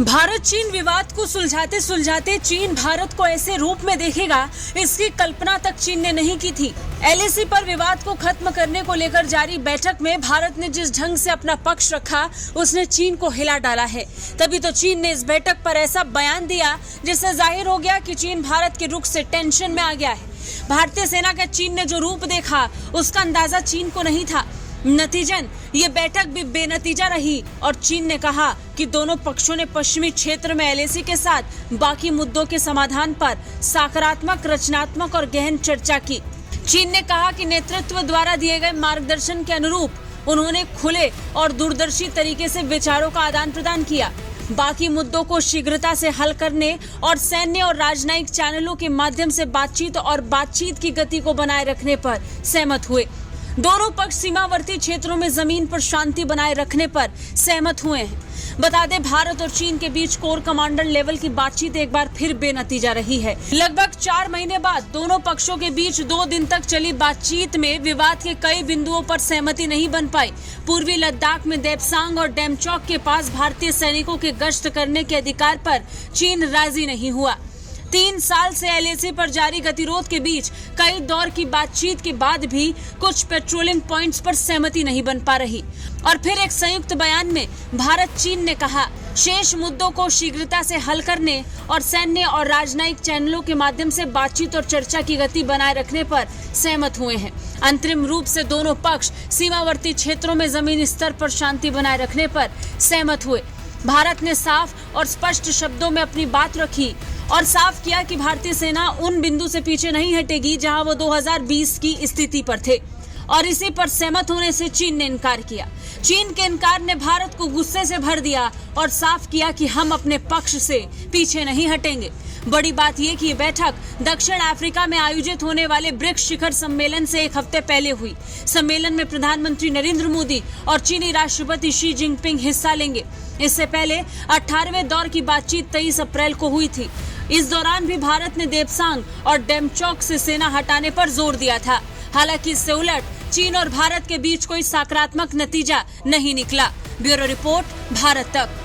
भारत चीन विवाद को सुलझाते सुलझाते चीन भारत को ऐसे रूप में देखेगा, इसकी कल्पना तक चीन ने नहीं की थी। एलएसी पर विवाद को खत्म करने को लेकर जारी बैठक में भारत ने जिस ढंग से अपना पक्ष रखा, उसने चीन को हिला डाला है। तभी तो चीन ने इस बैठक पर ऐसा बयान दिया जिससे जाहिर हो गया कि चीन भारत के रुख से टेंशन में आ गया है। भारतीय सेना का चीन ने जो रूप देखा, उसका अंदाजा चीन को नहीं था। नतीजन ये बैठक भी बेनतीजा रही और चीन ने कहा कि दोनों पक्षों ने पश्चिमी क्षेत्र में एलएसी के साथ बाकी मुद्दों के समाधान पर सकारात्मक, रचनात्मक और गहन चर्चा की। चीन ने कहा कि नेतृत्व द्वारा दिए गए मार्गदर्शन के अनुरूप उन्होंने खुले और दूरदर्शी तरीके से विचारों का आदान प्रदान किया। बाकी मुद्दों को शीघ्रता से हल करने और सैन्य और राजनयिक चैनलों के माध्यम से बातचीत की गति को बनाए रखने पर सहमत हुए। दोनों पक्ष सीमावर्ती क्षेत्रों में जमीन पर शांति बनाए रखने पर सहमत हुए हैं। बता दें, भारत और चीन के बीच कोर कमांडर लेवल की बातचीत एक बार फिर बेनतीजा रही है। लगभग 4 महीने बाद दोनों पक्षों के बीच 2 दिन तक चली बातचीत में विवाद के कई बिंदुओं पर सहमति नहीं बन पाई। पूर्वी लद्दाख में देपसांग और डेमचौक के पास भारतीय सैनिकों के गश्त करने के अधिकार पर चीन राजी नहीं हुआ। 3 साल से एलएसी पर जारी गतिरोध के बीच कई दौर की बातचीत के बाद भी कुछ पेट्रोलिंग पॉइंट्स पर सहमति नहीं बन पा रही। और फिर एक संयुक्त बयान में भारत चीन ने कहा, शेष मुद्दों को शीघ्रता से हल करने और सैन्य और राजनयिक चैनलों के माध्यम से बातचीत और चर्चा की गति बनाए रखने पर सहमत हुए हैं। अंतरिम रूप से दोनों पक्ष सीमावर्ती क्षेत्रों में जमीनी स्तर पर शांति बनाए रखने पर सहमत हुए। भारत ने साफ और स्पष्ट शब्दों में अपनी बात रखी और साफ किया कि भारतीय सेना उन बिंदु से पीछे नहीं हटेगी जहां वो 2020 की स्थिति पर थे, और इसी पर सहमत होने से चीन ने इनकार किया। चीन के इनकार ने भारत को गुस्से से भर दिया और साफ किया कि हम अपने पक्ष से पीछे नहीं हटेंगे। बड़ी बात यह कि ये बैठक दक्षिण अफ्रीका में आयोजित होने वाले ब्रिक्स शिखर सम्मेलन से 1 हफ्ते पहले हुई। सम्मेलन में प्रधानमंत्री नरेंद्र मोदी और चीनी राष्ट्रपति शी जिनपिंग हिस्सा लेंगे। इससे पहले 18वें दौर की बातचीत 23 अप्रैल को हुई थी। इस दौरान भी भारत ने देपसांग और डेमचौक से सेना हटाने पर जोर दिया था। हालांकि इससे उलट चीन और भारत के बीच कोई सकारात्मक नतीजा नहीं निकला। ब्यूरो रिपोर्ट, भारत तक।